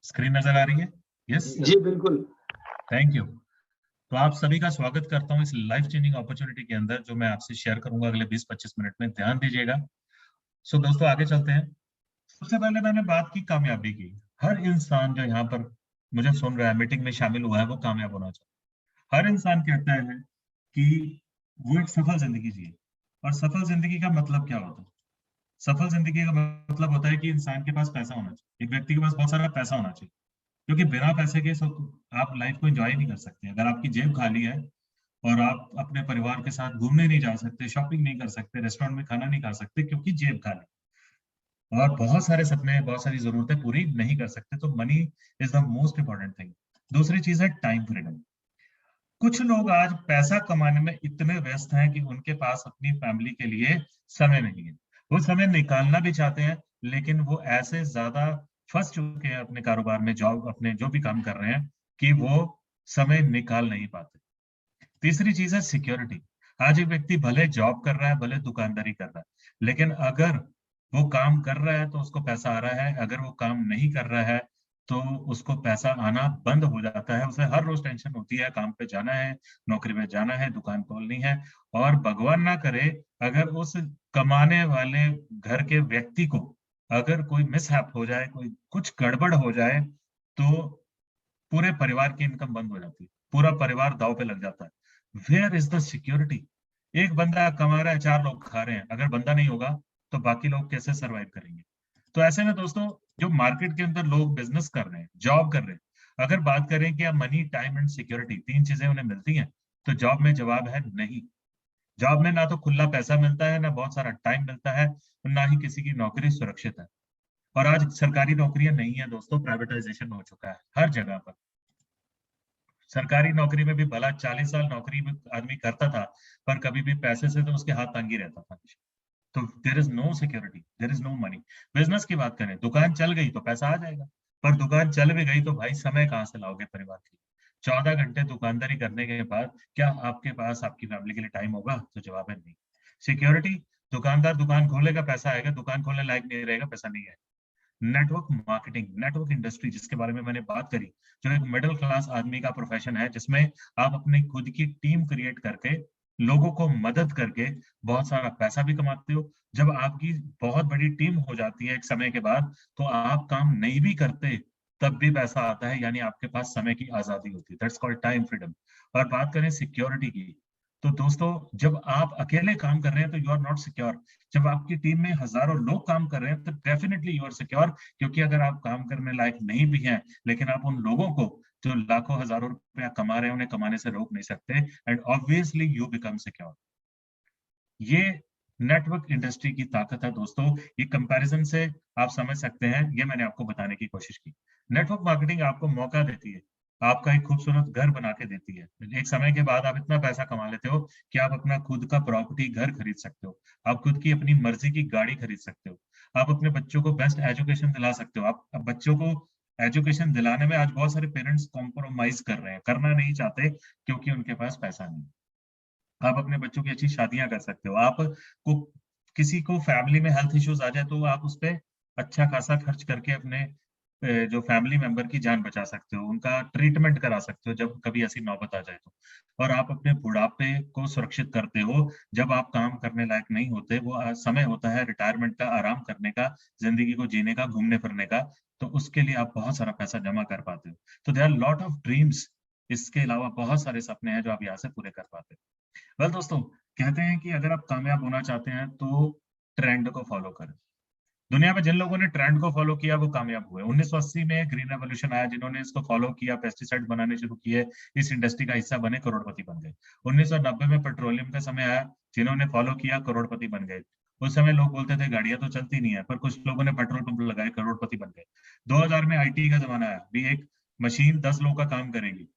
Screen नजर आ रही है? यस जी बिल्कुल। Thank you. तो आप सभी का स्वागत करता हूं इस लाइफ चेंजिंग अपॉर्चुनिटी के अंदर जो मैं आपसे शेयर करूंगा अगले 20-25 मिनट में। ध्यान दीजिएगा। सो दोस्तों आगे चलते हैं। सबसे पहले मैंने बात की कामयाबी की। हर इंसान जो यहाँ पर मुझे सुन रहा है, मीटिंग में शामिल हुआ है, वो कामयाब होना चाहता है। हर इंसान कहता है कि वो एक सफल जिंदगी जिए। और सफल जिंदगी का मतलब क्या होता है? सफल जिंदगी का मतलब होता है कि इंसान के पास पैसा होना चाहिए, एक व्यक्ति के पास बहुत सारा पैसा होना चाहिए। क्योंकि बिना पैसे के आप लाइफ को एंजॉय नहीं कर सकते। अगर आपकी जेब खाली है और आप अपने परिवार के साथ घूमने नहीं जा सकते, शॉपिंग नहीं कर सकते, रेस्टोरेंट में खाना नहीं खा सकते क्योंकि जेब खाली, और बहुत सारे सपने, बहुत सारी जरूरतें पूरी नहीं कर सकते, तो money is the most important thing. दूसरी चीज है टाइम फ्रीडम। कुछ लोग आज पैसा कमाने में इतने व्यस्त हैं कि उनके पास अपनी फैमिली के लिए समय नहीं है। वो समय निकालना भी चाहते हैं, लेकिन वो ऐसे ज्यादा फंस चुके हैं अपने कारोबार में, जॉब, अपने जो भी काम कर रहे हैं, कि वो समय निकाल नहीं पाते। तीसरी चीज है सिक्योरिटी। आज एक व्यक्ति भले जॉब कर रहा है, भले दुकानदारी कर रहा है, लेकिन अगर वो काम कर रहा है तो उसको पैसा आ रहा है, अगर वो काम नहीं कर रहा है तो उसको पैसा आना बंद हो जाता है। उसे हर रोज टेंशन होती है, काम पे जाना है, नौकरी में जाना है, दुकान खोलनी है। और भगवान ना करे, अगर उस कमाने वाले घर के व्यक्ति को अगर कोई मिसहैप हो जाए, कोई कुछ गड़बड़ हो जाए, तो पूरे परिवार की इनकम बंद हो जाती है, पूरा परिवार दांव पे लग जाता है। Where is the security? एक बंदा कमा रहा है, 4 लोग खा रहे हैं, अगर बंदा नहीं होगा तो बाकी लोग कैसे सरवाइव करेंगे? तो ऐसे में दोस्तों, जो मार्केट के अंदर लोग बिजनेस कर रहे हैं, जॉब कर रहे हैं, अगर बात करें कि मनी, टाइम एंड सिक्योरिटी, तीन चीजें उन्हें मिलती हैं, तो जॉब में जवाब है नहीं। जॉब में ना तो खुला पैसा मिलता है, ना बहुत सारा टाइम मिलता है, ना ही किसी की नौकरी सुरक्षित है। और आज सरकारी नौकरियां नहीं है दोस्तों, प्राइवेटाइजेशन हो चुका है हर जगह पर। सरकारी नौकरी में भी भला 40 साल नौकरी में आदमी करता था, पर कभी भी पैसे से तो उसके हाथ तंग ही रहता था। तो there is no security, there is no money. Business की बात करें, दुकान चल गई तो पैसा आ जाएगा, पर दुकान चल भी गई तो भाई समय कहाँ से लाओगे परिवार के लिए? 14 घंटे दुकानदारी करने के बाद क्या आपके पास आपकी फैमिली के लिए टाइम होगा? तो जवाब है नहीं। सिक्योरिटी, दुकानदार दुकान खोलेगा, पैसा आएगा, दुकान खोलने लायक नहीं रहेगा, पैसा नहीं है। नेटवर्क मार्केटिंग, नेटवर्क इंडस्ट्री, जिसके बारे में मैंने बात करी, जो एक मिडिल क्लास आदमी का प्रोफेशन है, जिसमें आप अपनी खुद की टीम क्रिएट करके, लोगों को मदद करके बहुत सारा पैसा भी कमाते हो। जब आपकी बहुत बड़ी टीम हो जाती है एक समय के बाद, तो आप काम नहीं भी करते तब भी पैसा आता है, यानी आपके पास समय की आजादी होती है। That's called time freedom. और बात करें सिक्योरिटी की, तो दोस्तों, जब आप अकेले काम कर रहे हैं तो यू आर नॉट सिक्योर। जब आपकी टीम में हजारों लोग काम कर रहे हैं तो डेफिनेटली यू आर सिक्योर, क्योंकि अगर आप काम करने लायक नहीं भी हैं, लेकिन आप उन लोगों को जो लाखों हजारों रुपया कमा रहे हैं, उन्हें कमाने से रोक नहीं सकते, and obviously you become secure. ये नेटवर्क इंडस्ट्री की ताकत है दोस्तों। ये कंपैरिजन से आप समझ सकते हैं, ये मैंने आपको बताने की कोशिश की। नेटवर्क मार्केटिंग आपको मौका देती है, आपका एक खूबसूरत घर बना के देती है। एक समय के बाद आप इतना पैसा कमा लेते हो कि आप अपना खुद का प्रॉपर्टी घर खरीद सकते हो, आप खुद की अपनी मर्जी की गाड़ी खरीद सकते हो, आप अपने बच्चों को बेस्ट एजुकेशन दिला सकते हो। आप अब बच्चों को एजुकेशन दिलाने में आज बहुत सारे पेरेंट्स कॉम्प्रोमाइज कर रहे हैं, करना नहीं चाहते क्योंकि उनके पास पैसा नहीं। आप अपने बच्चों की अच्छी शादियां कर सकते हो। आप को किसी को फैमिली में हेल्थ इश्यूज आ जाए तो आप उस पे अच्छा खासा खर्च करके अपने जो फैमिली मेंबर की जान बचा सकते हो, उनका ट्रीटमेंट करा सकते हो जब कभी ऐसी नौबत आ जाए तो। और आप अपने बुढ़ापे को सुरक्षित करते हो। जब आप काम करने लायक नहीं होते, वो समय होता है रिटायरमेंट का, आराम करने का, जिंदगी को जीने का, घूमने फिरने का, तो उसके लिए आप बहुत सारा पैसा जमा कर पाते हो। तो there are lot of dreams. इसके अलावा बहुत सारे सपने हैं जो आप यहाँ से पूरे कर पाते हो। वेल दोस्तों, कहते हैं कि अगर आप कामयाब होना चाहते हैं तो ट्रेंड को फॉलो करें। दुनिया में जिन लोगों ने ट्रेंड को फॉलो किया वो कामयाब हुए। 1980 में ग्रीन रेवोल्यूशन आया, जिन्होंने इसको फॉलो किया, पेस्टिसाइड बनाने शुरू किए, इस इंडस्ट्री का हिस्सा बने, करोड़पति बन गए। 1990 में पेट्रोलियम का समय आया, जिन्होंने फॉलो किया, करोड़पति बन गए। उस समय लोग बोलते थे गाड़ियां तो चलती नहीं है, पर कुछ लोगों ने पेट्रोल पंप लगाए, करोड़पति बन गए। 2000 में आईटी का जमाना आया, भी एक मशीन 10 लोग का काम करेगी।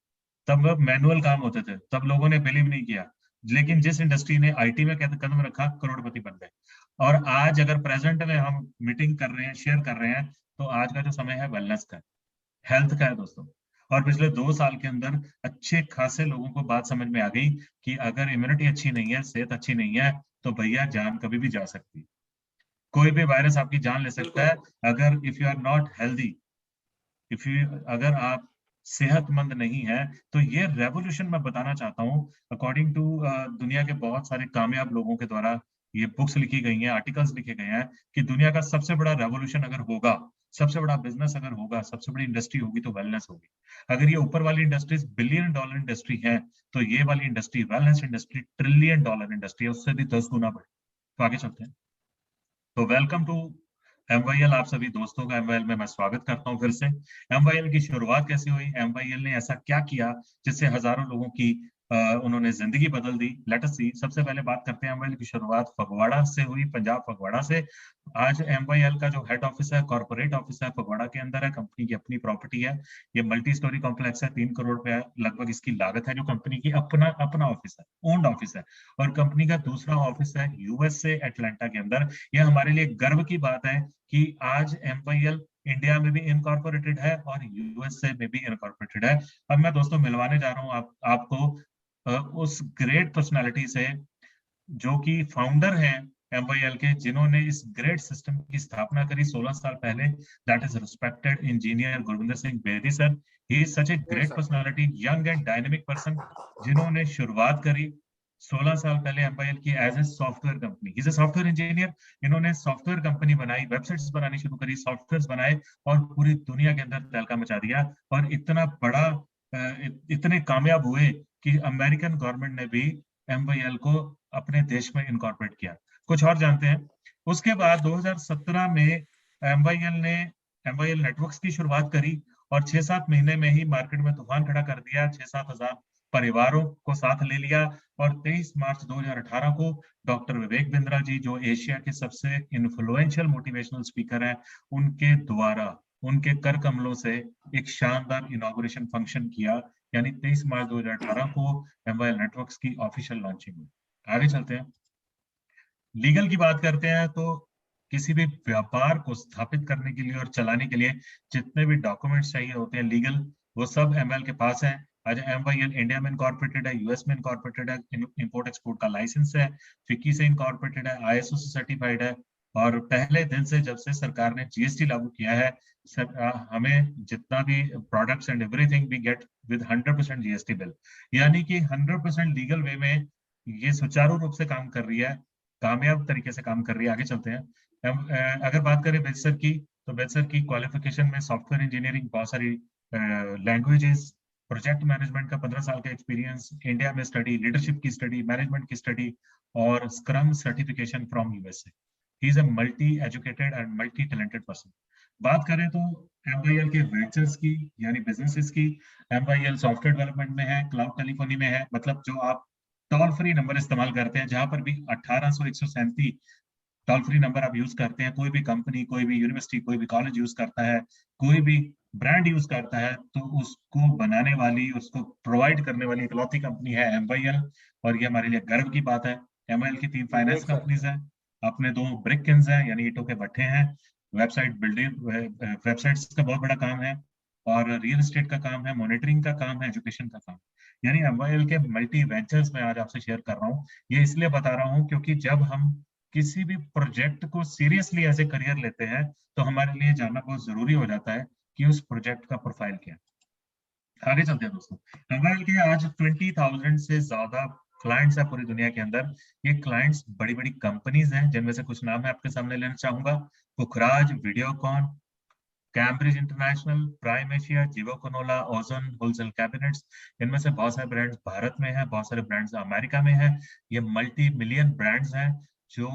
तब मैनुअल काम होते थे, तब लोगों ने बिलीव नहीं किया, लेकिन जिस इंडस्ट्री ने आईटी में कदम रखा, करोड़पति बन गए। और आज अगर प्रेजेंट में हम मीटिंग कर रहे हैं, शेयर कर रहे हैं, तो आज का जो समय है वेलनेस का, हेल्थ का है दोस्तों। और पिछले 2 साल के अंदर अच्छे खासे लोगों को बात समझ में आ गई कि अगर इम्यूनिटी अच्छी नहीं है, सेहत अच्छी नहीं है, तो भैया जान कभी भी जा सकती है। कोई भी वायरस आपकी जान ले सकता बिल्कुल। है, अगर if you are not healthy. If you अगर आप सेहतमंद नहीं है तो ये रेवोल्यूशन मैं बताना चाहता हूँ अकॉर्डिंग टू दुनिया के बहुत सारे कामयाब लोगों के द्वारा ये बुक्स लिखी गई हैं, आर्टिकल्स लिखे गए हैं कि दुनिया का सबसे बड़ा रेवोल्यूशन अगर होगा, सबसे बड़ा बिजनेस अगर होगा, सबसे बड़ी इंडस्ट्री होगी तो वेलनेस होगी। अगर ये ऊपर वाली इंडस्ट्रीज बिलियन डॉलर इंडस्ट्री है तो ये वाली industry wellness industry trillion dollar industry है, उससे भी 10 गुना बड़ी। तो आगे चलते हैं। तो वेलकम टू एमवाईएल। आप सभी दोस्तों का एमवाईएल में मैं स्वागत करता हूं फिर से। एमवाईएल की शुरुआत कैसे हुई, एमवाईएल ने ऐसा क्या किया जिससे हजारों लोगों की उन्होंने जिंदगी बदल दी। लेट अस सी। सबसे पहले बात करते हैं एमवाईएल की शुरुआत फगवाड़ा से हुई, पंजाब फगवाड़ा से। आज एमवाईएल का जो हेड ऑफिस है, कॉर्पोरेट ऑफिस है, फगवाड़ा के अंदर है। कंपनी की अपनी प्रॉपर्टी है। ये मल्टी स्टोरी कॉम्प्लेक्स है, 3 करोड़ रुपया लगभग इसकी लागत है। जो कंपनी की अपना अपना ऑफिस है, ओन्ड ऑफिस है। और कंपनी का दूसरा ऑफिस है यूएस से, एटलांटा के अंदर। यह हमारे लिए गर्व की बात है कि आज एमवाईएल इंडिया में भी इनकॉर्पोरेटेड है और यूएसए में भी इनकॉर्पोरेटेड है। अब मैं दोस्तों मिलवाने जा रहा हूँ आपको उस ग्रेट पर्सनालिटी से जो कि फाउंडर हैं एमवाईएल के, जिन्होंने इस ग्रेट सिस्टम की स्थापना करी 16 साल पहले। That is respected engineer Gurvinder Singh Bedi sir. He is such a yes great sir. Personality, young and dynamic person, जिन्होंने शुरुआत करी 16 साल पहले एमवाईएल की as a software company. Is a software engineer. इन्होंने सॉफ्टवेयर कंपनी बनाई, वेबसाइट्स बनानी शुरू करी, सॉफ्टवेयर बनाए और पूरी दुनिया के अंदर तहलका मचा दिया। और इतना बड़ा इतने कामयाब हुए कि अमेरिकन गवर्नमेंट ने भी एमवाईएल को अपने देश में इनकॉर्पोरेट किया। कुछ और जानते हैं। उसके बाद 2017 में एमवाईएल नेटवर्क्स की शुरुआत करी और 6-7 महीने में ही मार्केट में तूफान खड़ा कर दिया। 6-7 हजार परिवारों को साथ ले लिया। और 23 मार्च 2018 को डॉक्टर विवेक बिंद्रा जी, जो एशिया के सबसे इन्फ्लुएंशियल मोटिवेशनल स्पीकर हैं, उनके द्वारा उनके कर कमलों से एक शानदार इनॉग्रेशन फंक्शन किया। यानी 23 मार्च 2018 को एमवाईएल नेटवर्क्स की ऑफिशियल लॉन्चिंग हुई। आगे चलते हैं। लीगल की बात करते हैं तो किसी भी व्यापार को स्थापित करने के लिए और चलाने के लिए जितने भी डॉक्यूमेंट्स चाहिए होते हैं लीगल, वो सब एमएल के पास है। आज एमवाईएल इंडिया में इनकॉर्पोरेटेड है, यूएस में इनकॉर्पोरेटेड है, इंपोर्ट एक्सपोर्ट का लाइसेंस है, फिक्की से इनकॉर्पोरेटेड है, आईएसओ से सर्टिफाइड है। और पहले दिन से जब से सरकार ने जीएसटी लागू किया है, हमें जितना भी products and everything we get with 100% GST bill. यानी कि 100% लीगल वे में ये सुचारू रूप से काम कर रही है, कामयाब तरीके से काम कर रही है। आगे चलते हैं। अगर बात करें बेचसर की, तो बेचसर की क्वालिफिकेशन में सॉफ्टवेयर इंजीनियरिंग, बहुत सारी लैंग्वेजेस, प्रोजेक्ट मैनेजमेंट का 15 साल का एक्सपीरियंस, इंडिया में स्टडी, लीडरशिप की स्टडी, मैनेजमेंट की स्टडी और scrum certification from USA. He is a multi educated and multi talented person. बात करें तो एमवाईएल के वेंचर्स की यानी बिजनेसेस की, एमवाईएल सॉफ्टवेयर डेवलपमेंट में है, क्लाउड टेलीफोनी में है। मतलब जो आप टोल फ्री नंबर इस्तेमाल करते हैं, जहां पर भी 1800 टोल फ्री नंबर आप यूज करते हैं, कोई भी कंपनी, कोई भी यूनिवर्सिटी, कोई भी कॉलेज यूज करता है, कोई भी ब्रांड यूज करता है, तो उसको बनाने वाली, उसको प्रोवाइड करने वाली इकलौती कंपनी है एमवाईएल। और ये हमारे लिए गर्व की बात है। एमवाईएल की 3 फाइनेंस ग्रेट सर। कंपनीज हैं, अपने 2 ब्रिक किंग्स हैं यानी ईंटों के भट्ठे हैं, वेबसाइट बिल्डिंग, वेबसाइट्स का बहुत बड़ा काम है, और रियल एस्टेट का काम है, मॉनिटरिंग का काम है, एजुकेशन का काम। यानी एमवाईएल के मल्टी वेंचर्स में आज आपसे शेयर कर रहा हूँ। ये इसलिए बता रहा हूँ क्योंकि जब हम किसी भी प्रोजेक्ट को सीरियसली एज ए करियर लेते हैं तो हमारे लिए जानना बहुत जरूरी हो जाता है कि उस प्रोजेक्ट का प्रोफाइल क्या है। आगे चलते हैं दोस्तों। एमवाईएल के आज 20,000 से ज्यादा क्लाइंट्स है पूरी दुनिया के अंदर। ये क्लाइंट्स बड़ी बड़ी कंपनीज हैं, जिनमें से कुछ नाम मैं आपके सामने लेना चाहूंगा। Pukhraj, Videocon, Cambridge International, Prime Asia, Jio canola, Ozone, wholesale cabinets. इनमें से बहुत सारे ब्रांड्स भारत में हैं, बहुत सारे ब्रांड्स अमेरिका में हैं। ये मल्टी मिलियन ब्रांड्स हैं जो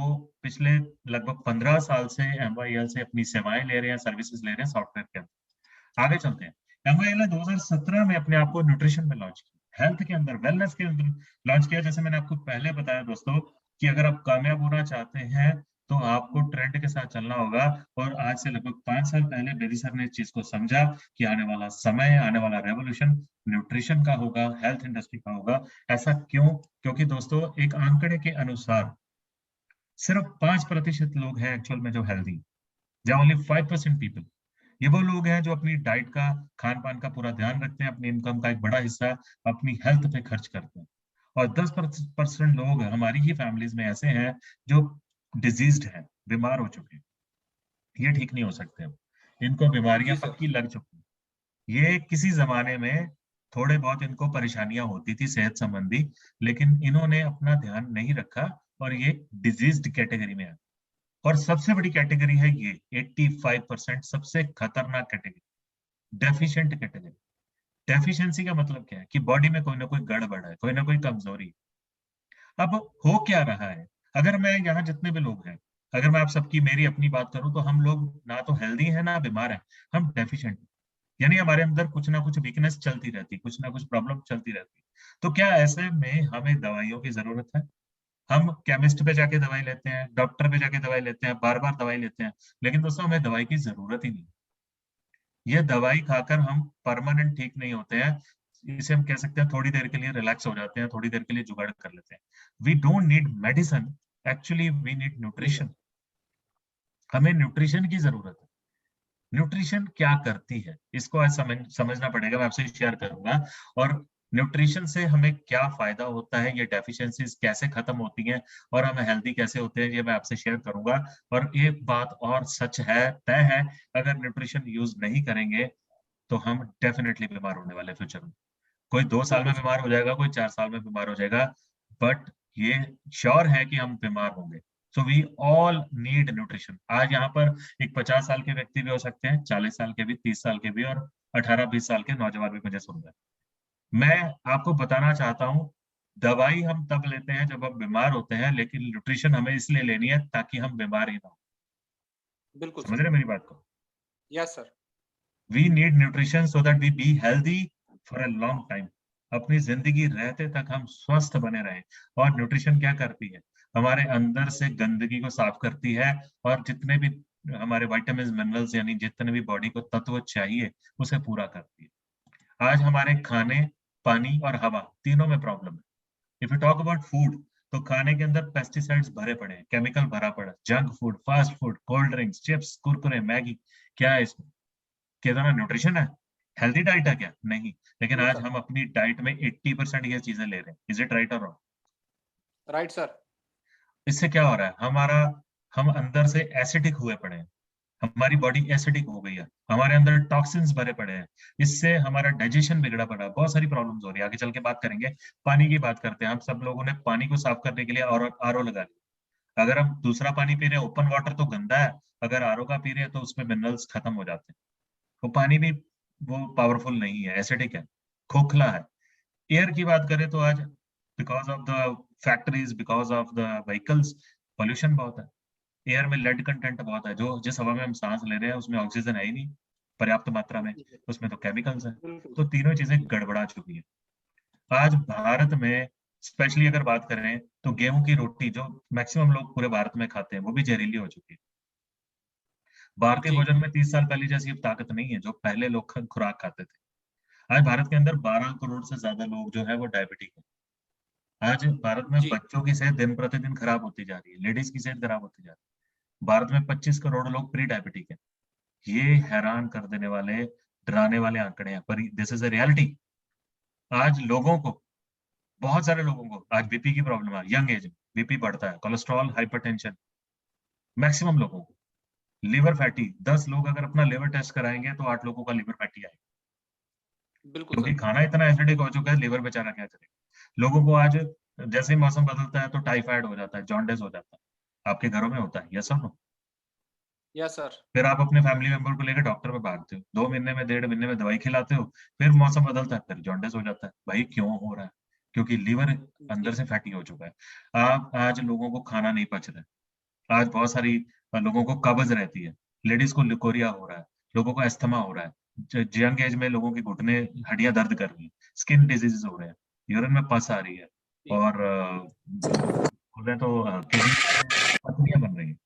पिछले लगभग 15 साल से एमवाईएल से अपनी सेवाएं ले रहे हैं, सर्विसेज ले रहे हैं सॉफ्टवेयर के अंदर। आगे चलते हैं। एमवाईएल ने 2017 में अपने आप को न्यूट्रिशन में लॉन्च किया, हेल्थ के अंदर, वेलनेस के अंदर लॉन्च किया। जैसे मैंने आपको पहले बताया दोस्तों कि अगर आप कामयाब होना चाहते हैं तो आपको ट्रेंड के साथ चलना होगा। और आज से लगभग 5 साल पहले बेदी सर ने इस चीज को समझा कि आने वाला समय, आने वाला रेवोल्यूशन न्यूट्रिशन का होगा, हेल्थ इंडस्ट्री का होगा। ऐसा क्यों? क्योंकि दोस्तों एक आंकड़े के अनुसार सिर्फ 5% लोग हैं एक्चुअल में जो हेल्दी, जहाँ ओनली 5% पीपल। ये वो लोग हैं जो अपनी डाइट का, खान पान का पूरा ध्यान रखते हैं, अपनी इनकम का एक बड़ा हिस्सा अपनी हेल्थ पे खर्च करते हैं। और 10% लोग हमारी ही फैमिलीज में ऐसे हैं जो डिजीज्ड हैं, बीमार हो चुके हैं, ये ठीक नहीं हो सकते। इनको बीमारियां जी सर। पक्की लग चुकी हैं। ये किसी जमाने में थोड़े बहुत इनको परेशानियां होती थी सेहत संबंधी, लेकिन इन्होंने अपना ध्यान नहीं रखा और ये डिजीज्ड कैटेगरी में है। और सबसे बड़ी कैटेगरी है ये 85% सबसे खतरनाक कैटेगरी, डेफिशिएंट कैटेगरी। डेफिशिएंसी का मतलब क्या है कि बॉडी में कोई ना कोई गड़बड़ है, कोई ना कोई कमजोरी है। अब हो क्या रहा है, अगर मैं यहाँ जितने भी लोग हैं, अगर मैं आप सबकी मेरी अपनी बात करूं तो हम लोग ना तो हेल्दी है ना बीमार है, हम डेफिशिएंट, यानी हमारे अंदर कुछ ना कुछ वीकनेस चलती रहती, कुछ ना कुछ प्रॉब्लम चलती रहती। तो क्या ऐसे में हमें दवाइयों की जरूरत है? हम केमिस्ट पे जाके दवाई लेते हैं, डॉक्टर पे जाके दवाई लेते हैं, बार बार दवाई लेते हैं, लेकिन दोस्तों हमें दवाई की जरूरत ही नहीं। ये दवाई खाकर हम परमानेंट ठीक नहीं होते हैं। इसे हम कह सकते हैं थोड़ी देर के लिए रिलैक्स हो जाते हैं, थोड़ी देर के लिए जुगाड़ कर लेते हैं। We don't need medicine, actually we need जी सर। न्यूट्रिशन। हमें न्यूट्रिशन की जरूरत है। न्यूट्रिशन क्या करती है इसको आज समझना पड़ेगा, मैं आपसे शेयर करूंगा। और न्यूट्रिशन से हमें क्या फायदा होता है, ये डेफिशिएंसीज कैसे खत्म होती हैं और हम हेल्दी कैसे होते हैं, ये मैं आपसे शेयर करूंगा। और एक बात और सच है, तय है, अगर न्यूट्रिशन यूज नहीं करेंगे तो हम डेफिनेटली बीमार होने वाले फ्यूचर में। कोई 2 साल में बिल्कुल सर। बीमार हो जाएगा, कोई 4 साल में बीमार हो जाएगा, बट ये श्योर है कि हम बीमार होंगे। So we all need nutrition. आज यहाँ पर एक 50 साल के व्यक्ति भी हो सकते हैं, 40 साल के भी, 30 साल के भी, और 18-20 साल के नौजवान भी मुझे सुन रहे हैं। मैं आपको बताना चाहता हूँ, दवाई हम तब लेते हैं जब हम बीमार होते हैं, लेकिन न्यूट्रिशन हमें इसलिए लेनी है ताकि हम बीमार ही ना हो। बिल्कुल समझ सर। रहे हैं मेरी बात को? Yes sir. We need nutrition so that we be healthy for a long time. अपनी जिंदगी रहते तक हम स्वस्थ बने रहें। और न्यूट्रिशन क्या करती है, हमारे अंदर से गंदगी को साफ करती है, और जितने भी हमारे विटामिन मिनरल्स यानी जितने भी बॉडी को तत्व चाहिए उसे पूरा करती है। आज हमारे खाने, पानी और हवा तीनों में प्रॉब्लम है। If you talk about food, तो खाने के अंदर पेस्टिसाइड्स भरे पड़े हैं, केमिकल भरा पड़ा है, junk food, fast food, cold drinks, chips, Kurkure, Maggi. क्या है इसमें? कितना न्यूट्रिशन है? हेल्दी डाइट है क्या? नहीं। लेकिन नहीं आज सर। हम अपनी डाइट में 80% ये चीजें ले रहे हैं। इज इट राइट और रॉन्ग? Right sir. इससे क्या हो रहा है, हम अंदर से एसिडिक हुए पड़े हैं। हमारी बॉडी एसिडिक हो गई है, हमारे अंदर टॉक्सिन्स भरे पड़े हैं। इससे हमारा डाइजेशन बिगड़ा पड़ा है, बहुत सारी प्रॉब्लम्स हो रही है। आगे चल के बात करेंगे। पानी की बात करते हैं, हम सब लोगों ने पानी को साफ करने के लिए आरओ लगा लिया। अगर हम दूसरा पानी पी रहे हैं, ओपन वाटर तो गंदा है, अगर आरओ का पी रहे हैं तो उसमें मिनरल्स खत्म हो जाते हैं। वो पानी भी वो पावरफुल नहीं है, एसिडिक है, खोखला है। एयर की बात करें तो आज because of the factories, because of the vehicles, pollution बहुत है। एयर में लेड कंटेंट बहुत है, जो जिस हवा में हम सांस ले रहे हैं उसमें ऑक्सीजन है ही नहीं पर्याप्त मात्रा में, बिल्कुल उसमें तो केमिकल्स हैं। बिल्कुल तो सर। तीनों चीजें गड़बड़ा चुकी हैं। आज भारत में स्पेशली अगर बात करें तो गेहूं की रोटी जो मैक्सिमम लोग पूरे भारत में खाते हैं वो भी जहरीली हो चुकी है। भारतीय जी। भोजन में 30 साल पहले जैसी अब ताकत नहीं है जो पहले लोग खुराक खाते थे। आज भारत के अंदर 12 करोड़ से ज्यादा लोग जो है वो डायबिटिक है। आज भारत में जी। बच्चों की सेहत दिन प्रतिदिन खराब होती जा रही है, लेडीज की सेहत खराब होती जा रही है। भारत में 25 करोड़ लोग प्री डायबिटिक है। ये हैरान कर देने वाले, डराने वाले आंकड़े हैं, पर दिस इज अ रियलिटी। आज लोगों को, बहुत सारे लोगों को आज बीपी की प्रॉब्लम है, यंग एज में बीपी बढ़ता है, कोलेस्ट्रॉल, हाइपरटेंशन, मैक्सिमम लोगों को। लिवर फैटी, 10 लोग अगर अपना लिवर टेस्ट कराएंगे तो 8 लोगों का लिवर फैटी आएगा, बिल्कुल क्योंकि सर। खाना इतना एसिडिक हो चुका है, लिवर बेचारा क्या करेगा। लोगों को आज जैसे ही मौसम बदलता है तो टाइफाइड हो जाता है, जॉन्डिस हो जाता है। आपके घरों में होता है, यस और नो? Yes sir. फिर आप अपने फैमिली मेंबर को लेकर डॉक्टर पे भागते हो, 2 महीने में, 1.5 महीने में दवाई खिलाते हो, फिर मौसम बदलता है, फिर जॉन्डिस हो जाता है। भाई क्यों हो रहा है? क्योंकि लीवर अंदर जी। से फैटी हो चुका है। आप आज लोगों को खाना नहीं पच रहा है। आज बहुत सारी लोगों को कब्ज रहती है, लेडीज को लिकोरिया हो रहा है, लोगों को अस्थमा हो रहा है, यंग एज में लोगों के घुटने, हड्डियां दर्द कर रही हैं, स्किन डिजीजेस हो रहे हैं, यूरिन में पस आ रही है, जी। और बोले तो किडनी में पथरियां बन रही हैं।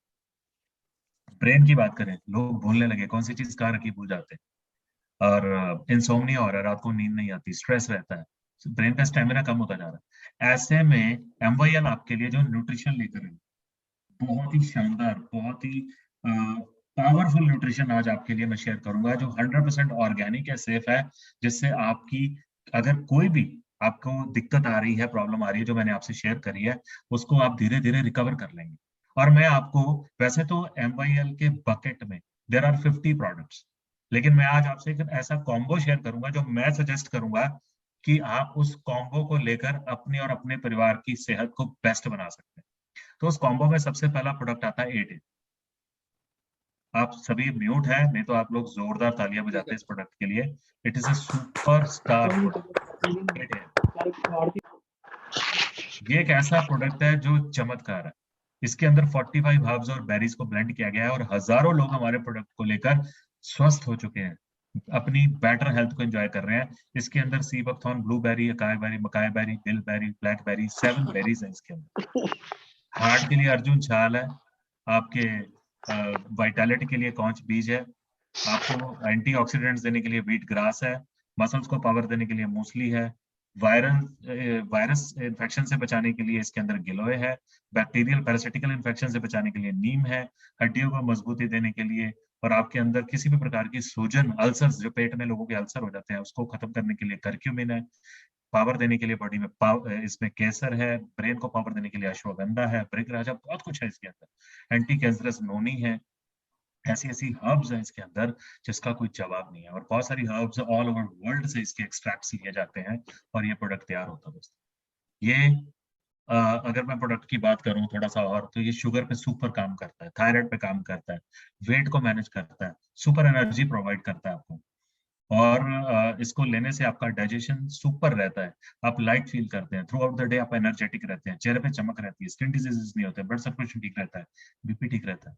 ब्रेन की बात करें, लोग भूलने लगे, कौन सी चीज कहाँ रखी भूल जाते हैं। और इंसोम्निया हो रहा है, रात को नींद नहीं आती, स्ट्रेस रहता है, ब्रेन का स्टेमिना कम होता जा रहा है। ऐसे में एमवाईएल आपके लिए जो न्यूट्रिशन लेकर है, बहुत ही शानदार, बहुत ही पावरफुल न्यूट्रिशन आज आपके लिए मैं शेयर करूंगा, जो 100% ऑर्गेनिक है, सेफ है, जिससे आपकी, अगर कोई भी आपको दिक्कत आ रही है, प्रॉब्लम आ रही है जो मैंने आपसे शेयर करी है, उसको आप धीरे धीरे रिकवर कर लेंगे। और मैं आपको, वैसे तो एमवाईएल के बकेट में देर आर 50 प्रोडक्ट्स, लेकिन मैं आज आपसे एक ऐसा कॉम्बो शेयर करूंगा जो मैं सजेस्ट करूंगा कि आप उस कॉम्बो को लेकर अपनी और अपने परिवार की सेहत को बेस्ट बना सकते हैं। तो उस कॉम्बो में सबसे पहला प्रोडक्ट आता है 8 आप सभी म्यूट हैं, नहीं तो आप लोग जोरदार तालियां ठीक बजाते है। हैं इस प्रोडक्ट के लिए। It is a super star product. ये एक ऐसा प्रोडक्ट है जो चमत्कार है। इसके अंदर 45 हर्ब्स और बेरीज को ब्लेंड किया गया है और हजारों लोग हमारे प्रोडक्ट को लेकर स्वस्थ हो चुके हैं, अपनी बेटर हेल्थ को एंजॉय कर रहे हैं। इसके अंदर sea buckthorn, blueberry, acai berry, maqui berry, bilberry, blackberry, 7 berries हैं इसके अंदर। हार्ट के लिए अर्जुन छाल है, आपके वाइटैलिटी के लिए कौच बीज है, आपको एंटीऑक्सीडेंट्स देने के लिए व्हीट ग्रास है, मसल्स को पावर देने के लिए मूसली है, वायरस इन्फेक्शन से बचाने के लिए इसके अंदर गिलोय है, बैक्टीरियल पैरासिटिकल इन्फेक्शन से बचाने के लिए नीम है, हड्डियों को मजबूती देने के लिए और आपके अंदर किसी भी प्रकार की सूजन, अल्सर्स, जो पेट में लोगों के अल्सर हो जाते हैं उसको खत्म करने के लिए करक्यूमिन है, पावर देने के लिए बॉडी में इसमें केसर है, ब्रेन को पावर देने के लिए अश्वगंधा है, ब्रिक राजा, बहुत कुछ है इसके अंदर, एंटी कैंसरस नोनी है। ऐसी ऐसी हर्ब्स हैं इसके अंदर जिसका कोई जवाब नहीं है, और बहुत सारी हर्ब्स ऑल ओवर वर्ल्ड से इसके एक्सट्रैक्ट्स लिए जाते हैं और ये प्रोडक्ट तैयार होता है दोस्तों। ये अगर मैं प्रोडक्ट की बात करूं थोड़ा सा और, तो ये शुगर पे सुपर काम करता है, थायराइड पे काम करता है, वेट को मैनेज करता है, सुपर एनर्जी प्रोवाइड करता है आपको, और इसको लेने से आपका डाइजेशन सुपर रहता है, आप लाइट फील करते हैं, थ्रू आउट द डे आप एनर्जेटिक रहते हैं, चेहरे पे चमक रहती है, स्किन डिजीजेस नहीं होते, ब्लड सर्कुलेशन ठीक रहता है, बीपी ठीक रहता है।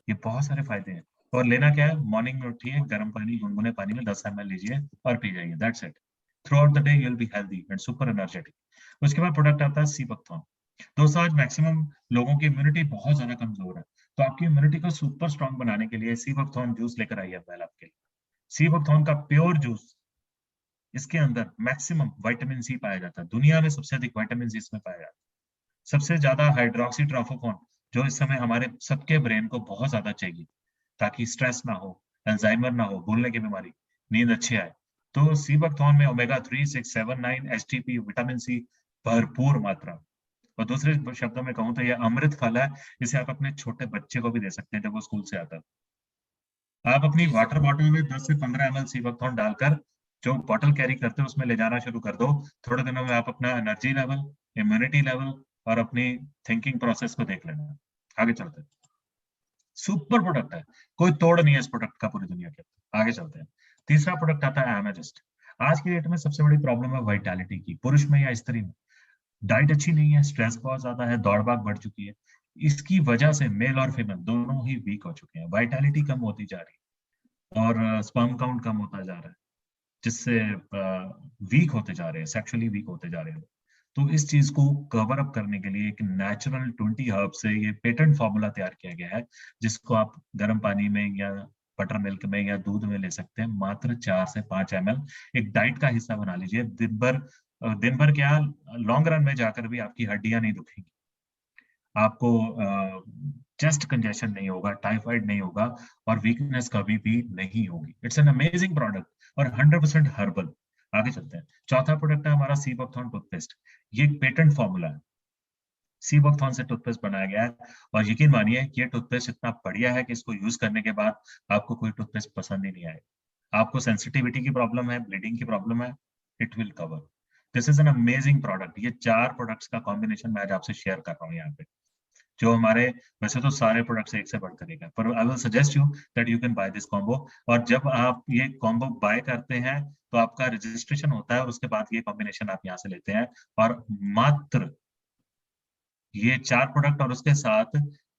ये बहुत सारे फायदे हैं। और लेना क्या है, मॉर्निंग में उठिए, गर्म पानी, गुनगुने पानी में 10 ml लीजिए और पी जाइए, that's it. Through out the day you will be healthy and super energetic. उसके बाद प्रोडक्ट आता है सीबकथॉर्न। दोस्तों आज मैक्सिमम लोगों की इम्यूनिटी बहुत ज्यादा कमजोर है, तो आपकी इम्यूनिटी को सुपर स्ट्रॉन्ग बनाने के लिए सीबकथॉर्न जूस लेकर आइए पहले आपके लिए। सीबकथॉर्न का प्योर जूस, इसके अंदर मैक्सिमम विटामिन सी पाया जाता है, दुनिया में सबसे अधिक विटामिन सी इसमें पाया जाता है, सबसे ज्यादा हाइड्रोक्सी ट्राफोफोन, जो इस समय हमारे सबके ब्रेन को बहुत ज्यादा चाहिए ताकि स्ट्रेस ना हो, अल्जाइमर ना हो, भूलने की बीमारी, नींद अच्छी आए। तो सीबकथॉर्न में ओमेगा 3, 6, 7, 9, एसटीपी, विटामिन सी भरपूर मात्रा। और दूसरे शब्दों में कहूँ तो यह अमृत फल है, इसे आप अपने छोटे बच्चे को भी दे सकते हैं जब वो स्कूल से आता है। आप अपनी जी सर। वाटर बॉटल में 10 से 15 ml सीबकथॉर्न डालकर जो बॉटल कैरी करते हो उसमें ले जाना शुरू कर दो। थोड़े दिनों में आप अपना एनर्जी लेवल, इम्यूनिटी लेवल और अपनी थिंकिंग प्रोसेस को देख लेना। आगे चलते हैं। सुपर प्रोडक्ट है, कोई तोड़ नहीं है इस प्रोडक्ट का पूरी दुनिया के अंदर। आगे चलते हैं। तीसरा प्रोडक्ट आता है एमेजिस्ट। आज की डेट में सबसे बड़ी प्रॉब्लम है वाइटैलिटी की, पुरुष में या स्त्री में। डाइट अच्छी नहीं है, स्ट्रेस बहुत ज्यादा है, दौड़ भाग बढ़ चुकी है, इसकी वजह से मेल और फीमेल दोनों ही वीक हो चुके हैं, वाइटैलिटी कम होती जा रही है और स्पर्म काउंट कम होता जा रहा है, जिससे वीक होते जा रहे हैं, सेक्सुअली वीक होते जा रहे हैं। तो इस चीज को कवर अप करने के लिए एक नेचुरल 20 हर्ब से ये पेटेंट फार्मूला तैयार किया गया है, जिसको आप गर्म पानी में या बटर मिल्क में या दूध में ले सकते हैं, मात्र 4 से 5 ml। एक डाइट का हिस्सा बना लीजिए, दिन भर क्या, लॉन्ग रन में जाकर भी आपकी हड्डियां नहीं दुखेंगी, आपको चेस्ट कंजेशन नहीं होगा, टाइफाइड नहीं होगा और वीकनेस कभी भी नहीं होगी। इट्स एन अमेजिंग प्रोडक्ट और 100% हर्बल। आगे चलते हैं। चौथा प्रोडक्ट है हमारा सीबकथॉर्न टूथपेस्ट। ये एक पेटेंट फॉर्मूला है, सीबकथॉर्न से टूथपेस्ट बनाया गया है और यकीन मानिए कि ये टूथपेस्ट इतना बढ़िया है कि इसको यूज करने के बाद आपको कोई टूथपेस्ट पसंद ही नहीं आएगा। आपको सेंसिटिविटी की प्रॉब्लम है, ब्लीडिंग की प्रॉब्लम है, it will cover. This is an amazing product. ये 4 प्रोडक्ट्स का कॉम्बिनेशन मैं आज आपसे शेयर कर रहा हूँ यहाँ पे, जो हमारे, वैसे तो सारे प्रोडक्ट्स एक से बढ़कर एक है, पर I will suggest you that you can by this combo. और जब आप ये कॉम्बो बाय करते हैं तो आपका रजिस्ट्रेशन होता है और उसके बाद ये कॉम्बिनेशन आप यहाँ से लेते हैं, और मात्र ये 4 प्रोडक्ट और उसके साथ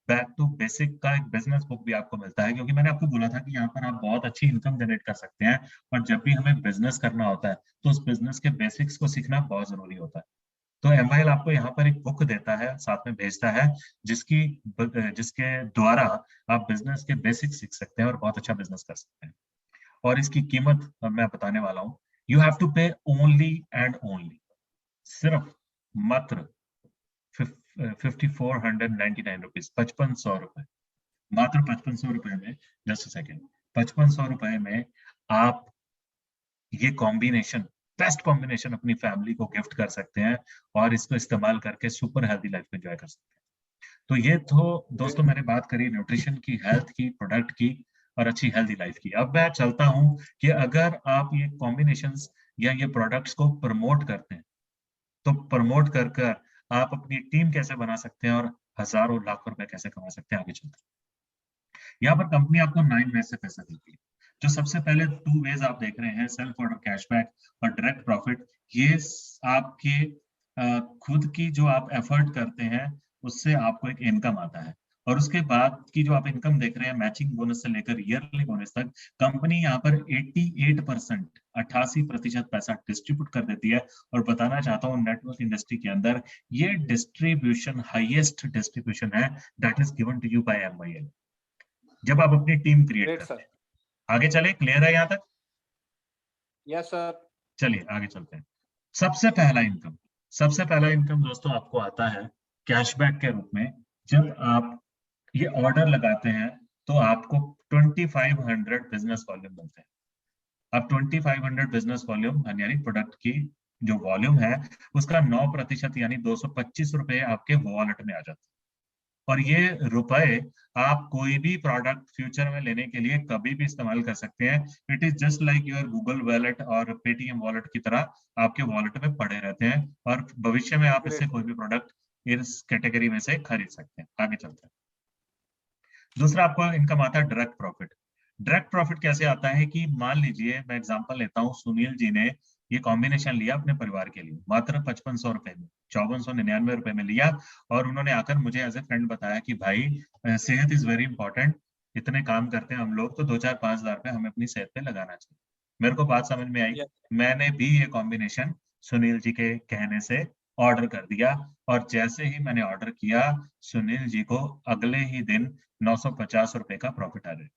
बैक टू बेसिक का एक बिजनेस बुक भी आपको मिलता है, क्योंकि मैंने आपको बोला था कि यहाँ पर आप बहुत अच्छी इनकम जनरेट कर सकते हैं, और जब भी हमें बिजनेस करना होता है तो उस बिजनेस के बेसिक्स को सीखना बहुत जरूरी होता है। तो एमवाईएल आपको यहाँ पर एक बुक देता है, साथ में भेजता है, जिसके द्वारा आप बिजनेस के बेसिक सीख सकते हैं और बहुत अच्छा बिजनेस कर सकते हैं। और इसकी कीमत मैं बताने वाला हूँ। यू हैव टू पे ओनली एंड ओनली, सिर्फ मात्र 5499 रुपीज, 5500 रुपए, मात्र 5500 रुपए में। जस्ट सेकेंड, 5500 रुपए में आप ये कॉम्बिनेशन, बेस्ट कॉम्बिनेशन अपनी फैमिली को गिफ्ट कर सकते हैं और इसको इस्तेमाल करके सुपर हेल्दी लाइफ एंजॉय कर सकते हैं। तो ये तो दोस्तों मैंने बात करी न्यूट्रिशन की, हेल्थ की, प्रोडक्ट की। और अच्छी हेल्दी लाइफ की। अब मैं चलता हूं कि अगर आप ये कॉम्बिनेशंस या ये प्रोडक्ट्स को प्रमोट करते हैं, तो प्रमोट कर कर आप अपनी टीम कैसे बना सकते हैं और हजारों लाखों रुपए कैसे कमा सकते हैं, आगे चलते हैं। यहाँ पर कंपनी आपको 9 में से पैसा देती है। जो सबसे पहले 2 वेज आप देख रहे हैं, सेल्फ ऑर्डर कैशबैक और डायरेक्ट प्रॉफिट। ये आपके खुद की जो आप एफर्ट करते हैं उससे आपको एक इनकम आता है, और उसके बाद की जो आप इनकम देख रहे हैं मैचिंग बोनस से लेकर ईयरली बोनस तक, कंपनी यहाँ पर 88% 88% पैसा डिस्ट्रीब्यूट कर देती है। और बताना चाहता हूँ नेटवर्क इंडस्ट्री के अंदर ये डिस्ट्रीब्यूशन हाईएस्ट डिस्ट्रीब्यूशन है that is given to you by MYL जब आप अपनी टीम क्रिएट ग्रेट करते सर। हैं। आगे चले, क्लियर है यहाँ तक? Yes sir. चलिए आगे चलते हैं। सबसे पहला इनकम, सबसे पहला इनकम दोस्तों आपको आता है कैशबैक के रूप में। जब आप ये ऑर्डर लगाते हैं तो आपको 2500 बिजनेस वॉल्यूम मिलते हैं। अब 2500 बिजनेस वॉल्यूम यानी प्रोडक्ट की जो वॉल्यूम है उसका 9% यानी 225 रुपए आपके वॉलेट में आ जाते हैं। और ये रुपए आप कोई भी प्रोडक्ट फ्यूचर में लेने के लिए कभी भी इस्तेमाल कर सकते हैं। It is just like your Google wallet और पेटीएम वॉलेट की तरह आपके वॉलेट में पड़े रहते हैं, और भविष्य में आप इससे ग्रेट कोई सर। भी प्रोडक्ट इस कैटेगरी में से खरीद सकते हैं। आगे चलते हैं। दूसरा आपको इनकम आता है डायरेक्ट प्रॉफिट। डायरेक्ट प्रॉफिट कैसे आता है कि मान लीजिए मैं एग्जांपल लेता हूँ, सुनील जी ने ये कॉम्बिनेशन लिया अपने परिवार के लिए मात्र 5500 रुपए में, 5499 रुपए में लिया, और उन्होंने आकर मुझे एज ए फ्रेंड बताया कि भाई सेहत इज वेरी इंपॉर्टेंट, इतने काम करते हैं हम लोग तो 2-4-5 हज़ार रुपए हमें अपनी सेहत पे लगाना चाहिए। मेरे को बात समझ में आई, यस। मैंने भी ये कॉम्बिनेशन सुनील जी के कहने से ऑर्डर कर दिया, और जैसे ही मैंने ऑर्डर किया सुनील जी को अगले ही दिन 950 रुपए का प्रॉफिट आ रहा है।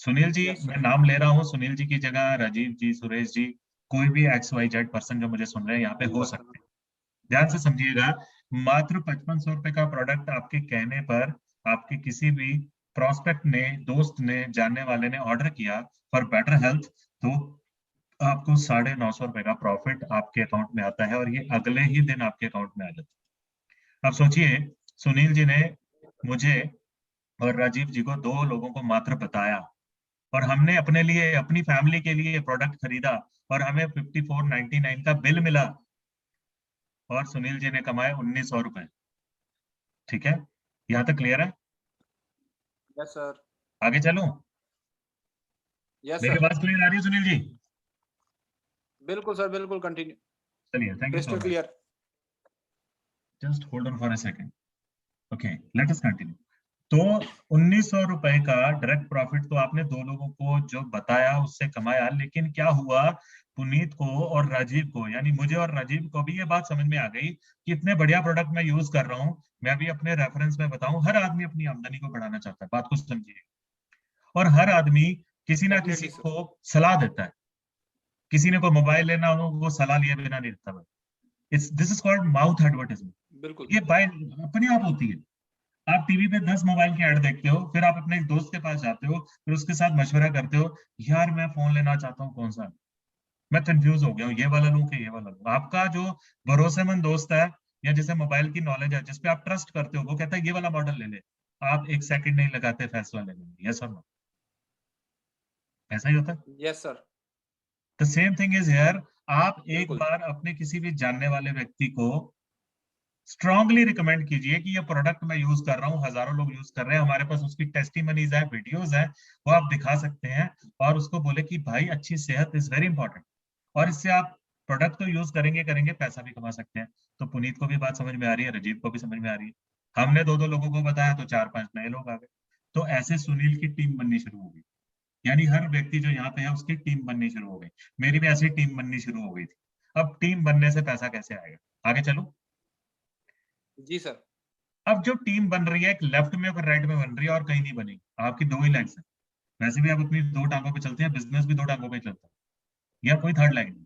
सुनील जी, यस मैं सर। नाम ले रहा हूँ, सुनील जी की जगह राजीव जी, सुरेश जी, कोई भी XYZ पर्सन जो मुझे सुन रहे हैं यहाँ पे कोई हो बात सकते नहीं। हैं। ध्यान से समझिएगा, मात्र 5500 रुपए का प्रोडक्ट आपके कहने पर आपके किसी भी प्रोस्पेक्ट ने, दोस्त ने, जानने वाले ने ऑर्डर किया फॉर बेटर हेल्थ, तो आपको 950 रुपए का प्रॉफिट आपके अकाउंट में आता है, और ये अगले ही दिन आपके अकाउंट में आ जाता है। अब सोचिए, सुनील जी ने मुझे और राजीव जी को, दो लोगों को मात्र बताया, और हमने अपने लिए, अपनी फैमिली के लिए प्रोडक्ट खरीदा, और हमें 5499 का बिल मिला, और सुनील जी ने कमाए 1900 रुपए। ठीक है, यहाँ तक क्लियर है? Yes sir. आगे चलूं? यस मेरी सर। बात क्लियर आ रही है सुनील जी? बिल्कुल सर, बिल्कुल कंटिन्यू। चलिए, thank you so crystal much. Clear. Just hold on for a second. Okay, let us continue. तो 1900 रुपए का डायरेक्ट प्रॉफिट तो आपने दो लोगों को जो बताया उससे कमाया, लेकिन क्या हुआ, पुनीत को और राजीव को, यानी मुझे और राजीव को भी ये बात समझ में आ गई कि इतने बढ़िया प्रोडक्ट मैं यूज कर रहा हूँ। मैं भी अपने रेफरेंस में बताऊं, हर आदमी अपनी आमदनी को बढ़ाना चाहता है, बात को समझिए, और हर आदमी किसी ना किसी डेफिनेटली सर। को सलाह देता है। किसी ने कोई मोबाइल लेना हो, वो सलाह लिए बिना नहीं देता। It's this is called mouth advertisement. बिल्कुल। ये बाय अपने आप होती है। आप टीवी पे 10 मोबाइल की ऐड देखते हो, फिर आप अपने एक दोस्त के पास जाते हो, फिर उसके साथ मशवरा करते हो, यार मैं फोन लेना चाहता हूँ, कौन सा, मैं कंफ्यूज हो गया हूँ, ये वाला लूं कि ये वाला लूं। आपका जो भरोसेमंद दोस्त है, या जिसे मोबाइल की नॉलेज है, जिसपे आप ट्रस्ट करते हो, वो कहता है ये वाला मॉडल ले ले। आप एक सेकंड नहीं लगाते फैसला लेने में, यस और नो? ऐसा ही होता है। Yes sir. The same thing is here. आप एक बिल्कुल। बार अपने किसी भी जानने वाले व्यक्ति को स्ट्रांगली रिकमेंड कीजिए कि ये प्रोडक्ट मैं यूज कर रहा हूँ, हजारों लोग यूज कर रहे हैं, हमारे पास उसकी टेस्टिमनीज है, वीडियोस है, वो आप दिखा सकते हैं, और उसको बोले कि भाई अच्छी सेहत इज वेरी इंपॉर्टेंट, और इससे आप प्रोडक्ट तो यूज करेंगे करेंगे, पैसा भी कमा सकते हैं। तो पुनीत को भी बात समझ में आ रही है, राजीव को भी समझ में आ रही है। हमने दो दो लोगों को बताया तो 4-5 नए लोग आ गए। तो ऐसे सुनील की टीम बननी शुरू हो गई, यानी हर व्यक्ति जो यहाँ पे है उसकी टीम बननी शुरू हो गई। मेरी भी ऐसी टीम बननी शुरू हो गई थी। अब टीम बनने से पैसा कैसे आएगा, आगे चलो। जी सर। अब जो टीम बन रही है, एक लेफ्ट में और राइट में बन रही है, और कहीं नहीं बनेगी, आपकी दो ही लेग्स है। वैसे भी आप अपनी दो टांगों पे चलते हैं, बिजनेस भी दो टांगों पे चलता है, या कोई थर्ड लेग नहीं।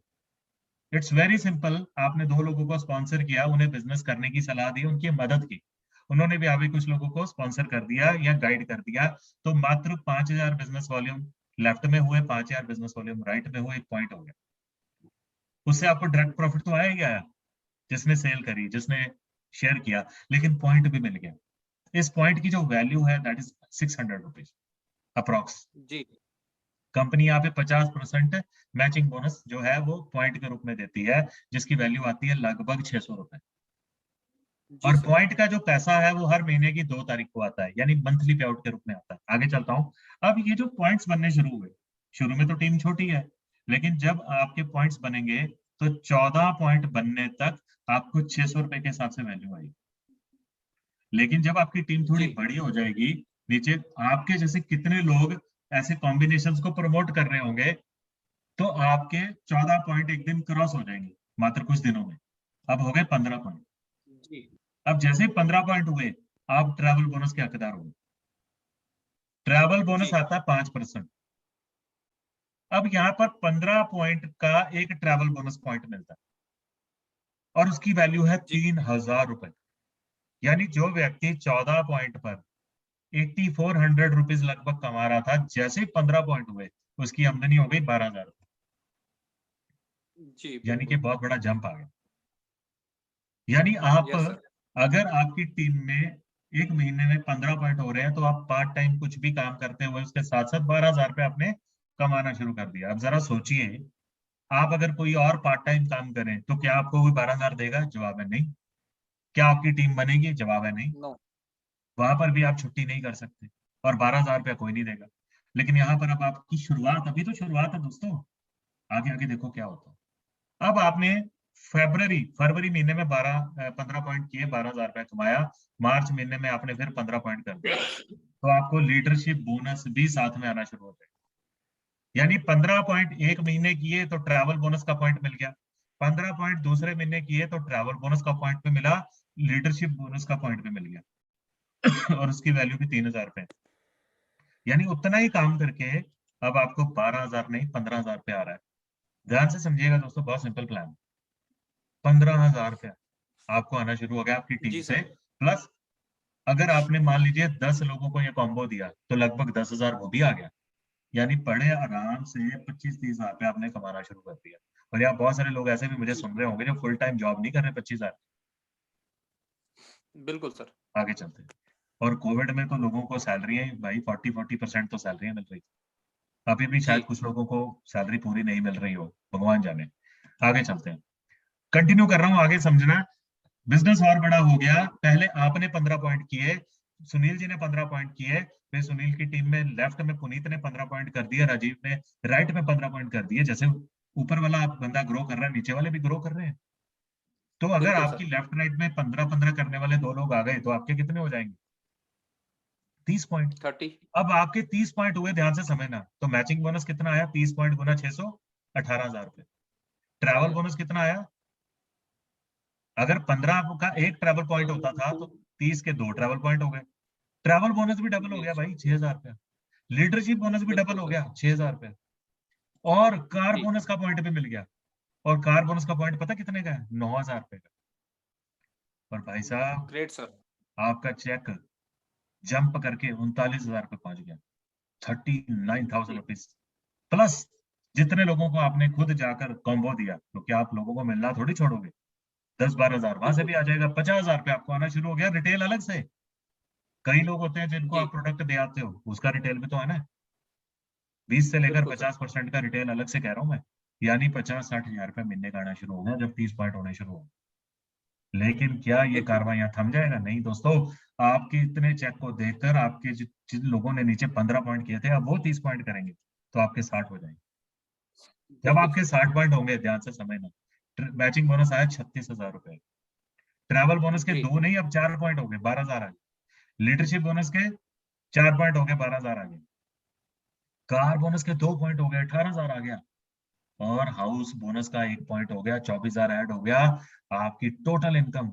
It's very simple. आपने दो लोगों को स्पॉन्सर किया, उन्हें बिजनेस करने की सलाह दी, उनकी मदद की, उन्होंने भी अभी कुछ लोगों को स्पॉन्सर कर दिया या गाइड कर दिया, तो मात्र 5000 बिजनेस वॉल्यूम लेफ्ट में हुए, 5000 बिजनेस वॉल्यूम राइट में हुए, एक पॉइंट हो गया। उससे आपको डायरेक्ट प्रॉफिट तो आया ही आया, जिसने सेल करी, जिसने शेयर किया, लेकिन पॉइंट भी मिल गया। इस पॉइंट की जो वैल्यू है दैट इज 600 रुपीज। अप्रॉक्स। जी कंपनी यहाँ पे 50% मैचिंग बोनस जो है वो पॉइंट के रूप में देती है, जिसकी वैल्यू आती है लगभग 600 रुपए। जी और सर। पॉइंट का जो पैसा है वो हर महीने की 2 तारीख को आता है, यानी मंथली पे आउट के रूप में आता है। आगे चलता हूँ। अब ये जो पॉइंट्स बनने शुरू हुए, शुरू में तो टीम छोटी है, लेकिन जब आपके पॉइंट्स बनेंगे तो 14 पॉइंट बनने तक आपको 600 रुपए के हिसाब से वैल्यू आएगी। लेकिन जब आपकी टीम थोड़ी जी बड़ी हो जाएगी, नीचे आपके जैसे कितने लोग ऐसे कॉम्बिनेशंस को प्रमोट कर रहे होंगे, तो आपके 14 पॉइंट एक दिन क्रॉस हो जाएंगे मात्र कुछ दिनों में। अब हो गए 15 पॉइंट। जी अब जैसे ही 15 पॉइंट हुए, आप ट्रैवल बोनस के हकदार होंगे। ट्रैवल बोनस जी आता है 5%। अब यहाँ पर 15 पॉइंट का एक ट्रैवल बोनस पॉइंट मिलता है और उसकी वैल्यू है जी 3,000 रुपए। यानी जो व्यक्ति 14 पॉइंट पर 8400 रुपीज लगभग कमा रहा था, जैसे ही 15 पॉइंट हुए उसकी आमदनी हो गई 12,000। जी यानी कि बिल्कुल। बहुत बड़ा जंप आ गया। यानी आप, यस सर। अगर आपकी टीम में एक महीने में 15 पॉइंट हो रहे हैं, तो आप पार्ट टाइम कुछ भी काम करते हुए उसके साथ साथ 12,000 रुपये आपने कमाना शुरू कर दिया। अब जरा सोचिए, आप अगर कोई और पार्ट टाइम काम करें तो क्या आपको वो 12,000 देगा? जवाब है नहीं। क्या आपकी टीम बनेगी? जवाब है नहीं। नो। वहां पर भी आप छुट्टी नहीं कर सकते और 12,000 रुपया कोई नहीं देगा। लेकिन यहाँ पर अब आपकी शुरुआत, अभी तो शुरुआत है दोस्तों, आगे आगे देखो क्या होता है। अब आपने फरवरी महीने में 15 पॉइंट किए, 12,000 रुपया कमाया। मार्च महीने में आपने फिर 15 पॉइंट कर दिया, तो आपको लीडरशिप बोनस भी साथ में आना शुरू हो जाएगा। यानी 15 पॉइंट एक महीने किए तो ट्रैवल बोनस का पॉइंट मिल गया, 15 पॉइंट दूसरे महीने किए तो ट्रैवल बोनस का पॉइंट भी मिला, लीडरशिप बोनस का पॉइंट भी मिल गया और उसकी वैल्यू भी 3,000 रुपए। यानी उतना ही काम करके अब आपको 12,000 नहीं 15,000 रुपये आ रहा है। ध्यान से समझिएगा दोस्तों, बहुत सिंपल प्लान। 15,000 रुपया आपको आना शुरू हो गया आपकी टीम जी से। सर। प्लस अगर आपने मान लीजिए 10 लोगों को ये कॉम्बो दिया तो लगभग 10,000 वो भी आ गया। यानी बड़े आराम से 25-30 हजार रुपये आपने कमाना शुरू कर दिया। और यहाँ बहुत सारे लोग ऐसे भी मुझे जी सुन रहे होंगे जो फुल टाइम जॉब नहीं कर रहे 25,000। बिल्कुल सर। आगे चलते हैं। और कोविड में तो लोगों को सैलरी भाई 40% तो सैलरी मिल रही। अभी भी जी शायद कुछ लोगों को सैलरी पूरी नहीं मिल रही हो, भगवान जाने। आगे चलते हैं, कंटिन्यू कर रहा हूँ, आगे समझना। बिजनेस और बड़ा हो गया। पहले आपने 15 पॉइंट किए, सुनील जी ने 15 पॉइंट किए, फिर सुनील की टीम में लेफ्ट में पुनीत ने 15 पॉइंट कर दिया, राजीव ने राइट में 15 पॉइंट कर दिए। जैसे ऊपर वाला आप बंदा ग्रो कर रहा है, नीचे वाले भी ग्रो कर रहे हैं। तो अगर बिल्कुल आपकी सर। लेफ्ट राइट में 15-15 करने वाले 2 लोग आ गए तो आपके कितने हो जाएंगे? 30 पॉइंट। 30। अब आपके 30 पॉइंट हुए, ध्यान से समझना। तो मैचिंग बोनस कितना आया? 30 पॉइंट गुना 600, 18,000 रुपए। ट्रैवल बोनस कितना आया? अगर 15 का एक ट्रैवल पॉइंट होता था तो 30 के 2 ट्रैवल पॉइंट हो गए। ट्रैवल बोनस भी डबल हो जी गया भाई, 6,000 रुपया। लीडरशिप बोनस भी डबल बिल्कुल हो सर। गया, 6,000 रुपया। और कार जी बोनस का पॉइंट भी मिल गया। और कार बोनस का पॉइंट पता कितने का है? 9,000 रुपए का। और भाई साहब, ग्रेट सर। आपका चेक जंप करके 39,000 रुपये पहुंच गया, 39,000 जी रुपीज। प्लस जितने लोगों को आपने खुद जाकर कॉम्बो दिया, क्योंकि आप लोगों को मिलना थोड़ी छोड़ोगे। 10-12,000 वहां से बिल्कुल भी आ सर। जाएगा, 50,000 रुपये आपको आना शुरू हो गया रिटेल अलग से। कई लोग होते हैं जिनको जी आप प्रोडक्ट दे आते हो, उसका रिटेल भी तो है ना। 20 से लेकर बिल्कुल सर। 50% का रिटेल अलग से कह रहा हूं मैं। यानी 50-60 हजार रुपये महीने का आना शुरू हो गया जब 30 पॉइंट होने शुरू हो। लेकिन क्या ये बिल्कुल कारवां सर। यहाँ थम जाएगा? नहीं दोस्तों। आपके इतने चेक को देखकर आपके जिन लोगों ने नीचे 15 पॉइंट किए थे, अब वो 30 पॉइंट करेंगे तो आपके 60 हो जाएंगे। जब बिल्कुल आपके सर। 60 पॉइंट होंगे, ध्यान से समझना, मैचिंग बोनस आया 36,000 रुपए। ट्रैवल बोनस के जी 2 नहीं, अब 4 पॉइंट हो गए, 12,000 आ गए। लीडरशिप बोनस के 4 पॉइंट हो गए, 12,000 आ गए। कार बोनस के 2 पॉइंट हो गए, 18,000 आ गया। और हाउस बोनस का 1 पॉइंट हो गया, 24,000 ऐड हो गया। आपकी टोटल इनकम,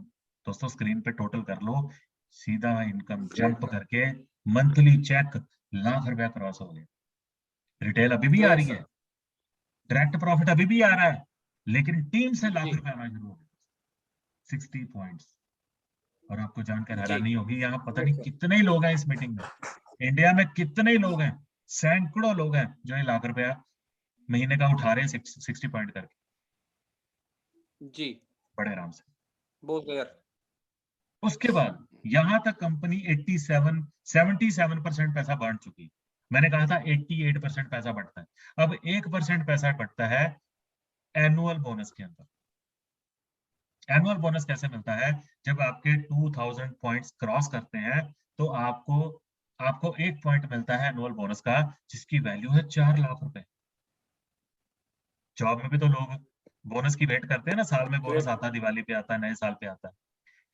दोस्तों स्क्रीन पे टोटल कर लो, सीधा इनकम ग्रेट जंप सर। करके मंथली चेक लाख रुपया क्रॉस हो गया। रिटेल अभी भी आ ग्रेट रही है, सर। डायरेक्ट प्रॉफिट अभी भी आ रहा है, लेकिन टीम से लाख जी रुपया आना शुरू हो गया। 60 पॉइंट्स। और आपको जानकर जी हैरानी होगी, यहाँ पता ग्रेट नहीं सर। कितने ही लोग हैं इस मीटिंग में। इंडिया में कितने ही लोग हैं, सैकड़ों लोग हैं जो ये लाख रुपया महीने का उठा रहे हैं 60 पॉइंट करके, जी बड़े आराम से। बहुत रेयर। उसके बाद यहां तक कंपनी 77% पैसा बांट चुकी। मैंने कहा था 88% पैसा बढ़ता है। अब 1% पैसा बढ़ता है एनुअल बोनस के अंदर। एनुअल बोनस कैसे मिलता है? जब आपके 2000 पॉइंट्स क्रॉस करते हैं तो आपको आपको 1 पॉइंट मिलता है एनुअल बोनस का, जिसकी वैल्यू है 4 लाख रुपए। जॉब में भी तो लोग बोनस की वेट करते हैं ना, साल में बोनस ग्रेट। आता है, दिवाली पे आता है, नए साल पे आता है।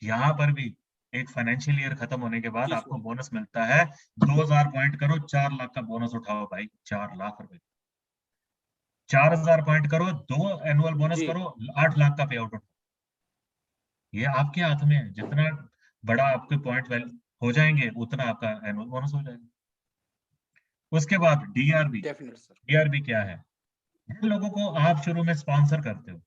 यहाँ पर भी एक फाइनेंशियल ईयर खत्म होने के बाद जी आपको सर। बोनस मिलता है। 2000 पॉइंट करो, 4 लाख का बोनस उठाओ भाई, 4 लाख रुपए। 4000 पॉइंट करो, 2 एनुअल बोनस जी करो, 8 लाख का पे आउट उठाओ। ये आपके हाथ में है, जितना बड़ा आपके पॉइंट वैल्यू हो जाएंगे उतना आपका एनुअल बोनस हो जाएगा। उसके बाद डीआरबी। Definite sir. डीआरबी क्या है? जिन लोगों को आप शुरू में स्पॉन्सर करते हो,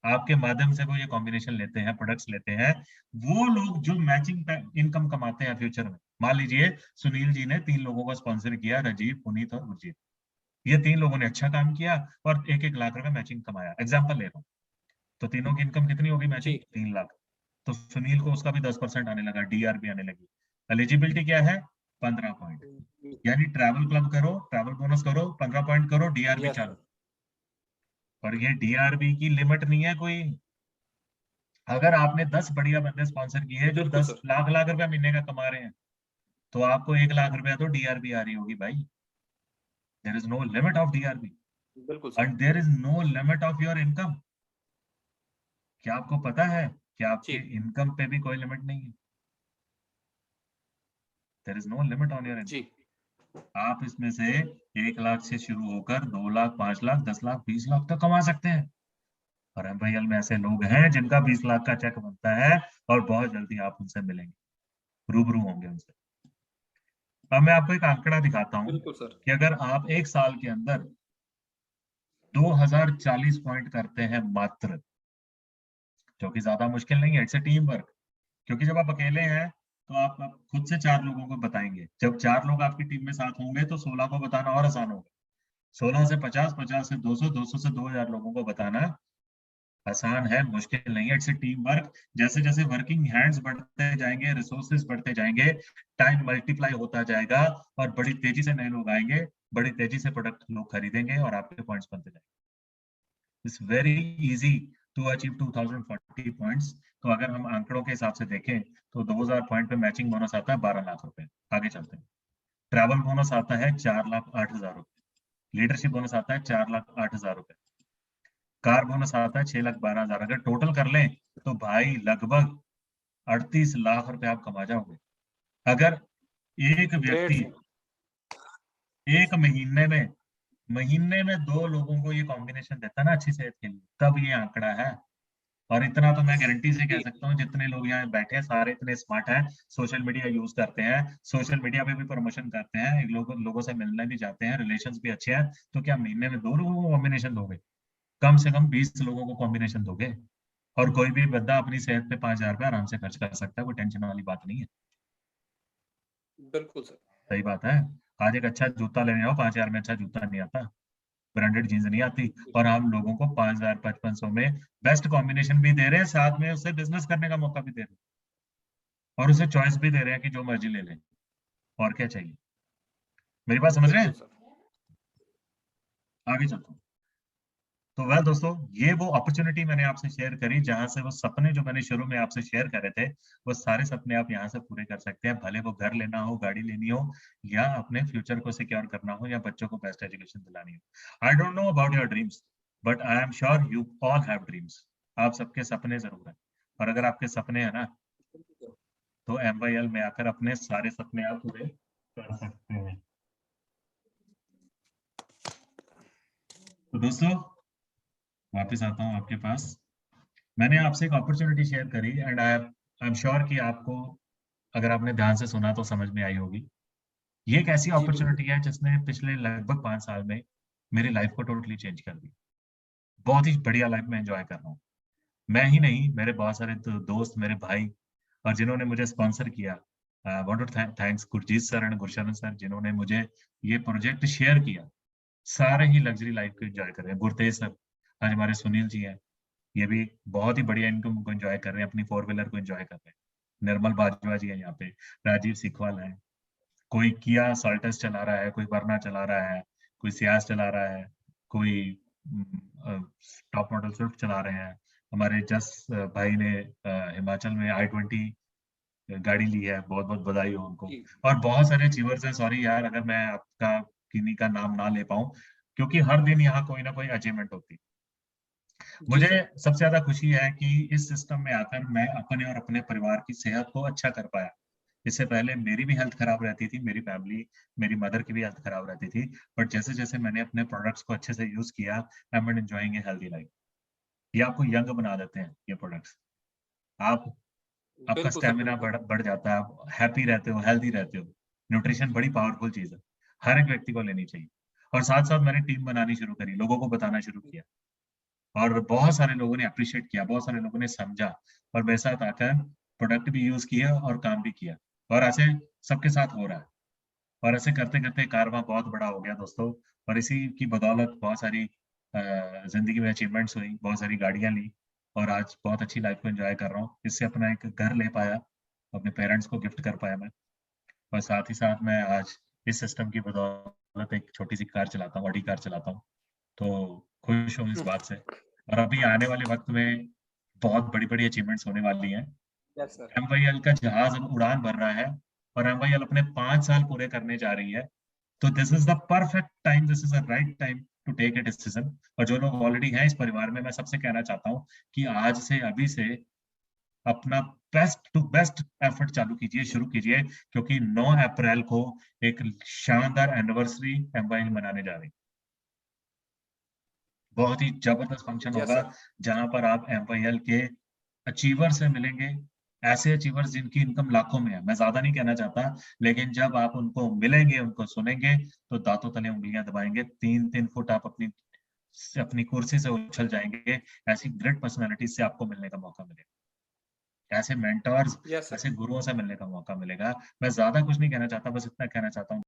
आपके माध्यम से वो ये कॉम्बिनेशन लेते हैं, प्रोडक्ट्स लेते हैं, वो लोग जो मैचिंग इनकम कमाते हैं फ्यूचर में। मान लीजिए सुनील जी ने 3 लोगों को स्पॉन्सर किया, राजीव, पुनीत और गुरजीत। ये 3 लोगों ने अच्छा काम किया और 1-1 लाख रुपए मैचिंग कमाया, एग्जाम्पल ले रहा हूँ। तो तीनों की इनकम कितनी होगी मैचिंग? जी 3 लाख। तो सुनील को उसका भी 10% आने लगा, डीआरबी आने लगी। एलिजिबिलिटी क्या है? 15 पॉइंट। यानी ट्रैवल क्लब करो, ट्रैवल बोनस करो, 15 पॉइंट करो, डीआरबी यस चालू। सर। और ये डीआरबी की लिमिट नहीं है कोई। अगर आपने 10 बढ़िया बंदे स्पॉन्सर किए जो बिल्कुल 10 सर। लाख लाख रुपए महीने का कमा रहे हैं, तो आपको 1 लाख रुपया तो डीआरबी आ रही होगी भाई। There is no limit of DRB बिल्कुल sir. And there is no limit of your income. क्या आपको पता है कि आपके जी इनकम पे भी कोई लिमिट नहीं है? There is no limit on your जी इनकम। आप इसमें से 1 लाख से शुरू होकर 2 लाख, 5 लाख, 10 लाख, 20 लाख तक कमा सकते हैं। और एमवाईएल में ऐसे लोग हैं जिनका 20 लाख का चेक बनता है, और बहुत जल्दी आप उनसे मिलेंगे, रूबरू होंगे उनसे। अब मैं आपको एक आंकड़ा दिखाता हूँ बिल्कुल सर। कि अगर आप 1 साल के अंदर 2040 पॉइंट करते हैं मात्र, जो कि ज्यादा मुश्किल नहीं है, इट्स ए टीम वर्क। क्योंकि जब आप अकेले हैं तो आप खुद से 4 लोगों को बताएंगे, जब 4 लोग आपकी टीम में साथ होंगे तो 16 को बताना और आसान होगा। 16 से 50, 50 से 200, 200 से 2000 लोगों को बताना आसान है, मुश्किल नहीं है, इट्स ए टीम वर्क। जैसे जैसे वर्किंग हैंड्स बढ़ते जाएंगे, रिसोर्सेज बढ़ते जाएंगे, टाइम मल्टीप्लाई होता जाएगा और बड़ी तेजी से नए लोग आएंगे, बड़ी तेजी से प्रोडक्ट लोग खरीदेंगे और आपके पॉइंट्स बनते जाएंगे। It's very easy to achieve 2040 points. तो अगर हम आंकड़ों के हिसाब से देखें तो 2000 पॉइंट पे मैचिंग बोनस आता है 12 लाख रुपए। आगे चलते हैं। ट्रैवल बोनस आता है 4,08,000 रुपए। लीडरशिप बोनस आता है 4,08,000 रुपए। कार बोनस आता है 6,12,000। अगर टोटल कर लें तो भाई लगभग 38 लाख रुपए आप कमा जाओगे। अगर एक ग्रेट व्यक्ति सर। एक महीने में 2 लोगों को ये कॉम्बिनेशन देता है ना अच्छी सेहत के लिए, तब ये आंकड़ा है। और इतना तो मैं गारंटी से कह जी सकता हूँ, जितने लोग यहाँ बैठे हैं सारे इतने स्मार्ट हैं, सोशल मीडिया यूज करते हैं, सोशल मीडिया पे भी प्रमोशन करते हैं, लोगों से मिलने भी जाते हैं, रिलेशंस भी अच्छे हैं। तो क्या महीने में 2 लोगों को कॉम्बिनेशन दोगे? कम से कम 20 लोगों को कॉम्बिनेशन दोगे। और कोई भी बंदा अपनी सेहत पे 5,000 रुपये आराम से खर्च कर सकता है, कोई टेंशन वाली बात नहीं है। बिल्कुल सर। सही बात है। आज एक अच्छा जूता लेने जाओ, 5,000 में अच्छा जूता नहीं आता, ब्रांडेड जींस नहीं आती, और हम लोगों को 5,000, 5,500 में बेस्ट कॉम्बिनेशन भी दे रहे हैं, साथ में उससे बिजनेस करने का मौका भी दे रहे हैं, और उसे चॉइस भी दे रहे हैं कि जो मर्जी ले लें। और क्या चाहिए? मेरी बात समझ रहे बिल्कुल हैं? सर। आगे चलता हूँ। तो वेल दोस्तों, ये वो अपॉर्चुनिटी मैंने आपसे शेयर करी, जहां से वो सपने जो मैंने शुरू में आपसे शेयर करे थे, वो सारे सपने आप यहाँ से पूरे कर सकते हैं। भले वो घर लेना हो, गाड़ी लेनी हो, या अपने फ्यूचर को सिक्योर करना हो, या बच्चों को बेस्ट एजुकेशन दिलानी हो। I don't know about your dreams, but I am sure you all have dreams. आप सबके सपने जरूर हैं। और अगर आपके सपने हैं ना, तो MYL में आकर अपने सारे सपने आप पूरे कर सकते हैं। तो दोस्तों, वापस आता हूँ आपके पास। मैंने आपसे एक अपॉर्चुनिटी शेयर करी, एंड आई एम श्योर कि आपको, अगर आपने ध्यान से सुना तो समझ में आई होगी। ये एक ऐसी जी बिल्कुल। अपॉर्चुनिटी है जिसने पिछले लगभग 5 साल में मेरी लाइफ को टोटली चेंज कर दी। बहुत ही बढ़िया लाइफ में एंजॉय कर रहा हूँ। मैं ही नहीं, मेरे बहुत सारे दोस्त, मेरे भाई, और जिन्होंने मुझे स्पॉन्सर किया। Want to thanks Gurjeet sir and Gursharan sir, जिन्होंने मुझे ये प्रोजेक्ट शेयर किया। सारे ही लग्जरी लाइफ को एंजॉय कर रहे हैं। गुरतेज सर, आज हमारे सुनील जी हैं, ये भी बहुत ही बढ़िया इनकम को एंजॉय कर रहे हैं, अपनी 4 व्हीलर को एंजॉय कर रहे हैं। निर्मल बाजवा जी हैं यहाँ पे, राजीव सिखवाल हैं, कोई किया सॉल्टिस चला रहा है, कोई वरना चला रहा है, कोई सियाज चला रहा है, कोई टॉप मॉडल स्विफ्ट चला रहे हैं। हमारे जस भाई ने हिमाचल में i20 गाड़ी ली है, बहुत-बहुत बधाई हो उनको। जी, और बहुत सारे अचीवर्स हैं, सॉरी यार अगर मैं आपका किन्हीं का नाम ना ले पाऊँ, क्योंकि हर दिन यहाँ कोई ना कोई अचीवमेंट होती है। जी मुझे सर। सबसे ज़्यादा खुशी है कि इस सिस्टम में आकर मैं अपने और अपने परिवार की सेहत को अच्छा कर पाया। इससे पहले मेरी भी हेल्थ खराब रहती थी, मेरी फैमिली, मेरी मदर की भी हेल्थ खराब रहती थी। बट जैसे-जैसे मैंने अपने प्रोडक्ट्स को अच्छे से यूज़ किया, I am enjoying a healthy life. ये आपको यंग बना देते हैं, ये प्रोडक्ट्स। आप आपका बिल्कुल सर, स्टैमिना बिल्कुल। बढ़ बढ़ जाता है, आप हैप्पी रहते हो, हेल्दी रहते हो। न्यूट्रिशन बड़ी पावरफुल चीज़ है, हर एक व्यक्ति को लेनी चाहिए। और साथ-साथ मैंने टीम बनानी शुरू करी, लोगों को बताना शुरू किया और बहुत सारे लोगों ने एप्रिशिएट किया, बहुत सारे लोगों ने समझा और मेरे साथ आकर प्रोडक्ट भी यूज़ किया और काम भी किया और ऐसे सबके साथ हो रहा है। और ऐसे करते-करते कारवां बहुत बड़ा हो गया दोस्तों और इसी की बदौलत बहुत सारी ज़िंदगी में अचीवमेंट्स हुई, बहुत सारी गाड़ियाँ ली और आज बहुत अच्छी लाइफ़ को एन्जॉय कर रहा हूँ। इससे अपना एक घर ले पाया, अपने पेरेंट्स को गिफ्ट कर पाया मैं और साथ ही साथ मैं आज इस सिस्टम की बदौलत एक छोटी-सी कार चलाता हूँ, ऑडी कार चलाता हूँ। तो खुश हूँ इस बात से और अभी आने वाले वक़्त में बहुत बड़ी-बड़ी अचीवमेंट्स होने वाली हैं। Yes sir. एमवाईएल का जहाज़ अब उड़ान भर रहा है और एमवाईएल अपने 5 साल पूरे करने जा रही है। तो this is the perfect time, this is the right time to take a decision और जो लोग ऑलरेडी हैं इस परिवार में, मैं सबसे कहना चाहता हूँ कि आज से, अभी से अपना बेस्ट टू बेस्ट एफर्ट चालू कीजिए, शुरू कीजिए क्योंकि 9 अप्रैल को एक शानदार एनिवर्सरी एमवाईएल मनाने जा रही है। बहुत ही ज़बरदस्त फंक्शन यस होगा, सर। जहाँ पर आप एमवाईएल के अचीवर से मिलेंगे, ऐसे अचीवर्स जिनकी इनकम लाखों में है। मैं ज़्यादा नहीं कहना चाहता, लेकिन जब आप उनको मिलेंगे, उनको सुनेंगे, तो दाँतों तले उँगलियाँ दबाएँगे। 3-3 फुट आप अपनी कुर्सी से उछल जाएँगे। ऐसी ग्रेट पर्सनैलिटीज़ से आपको मिलने का मौका मिलेगा। ऐसे मेंटर्स, यस सर। ऐसे गुरुओं से मिलने का मौका मिलेगा। मैं ज़्यादा कुछ नहीं कहना चाहता, बस इतना कहना चाहता हूँ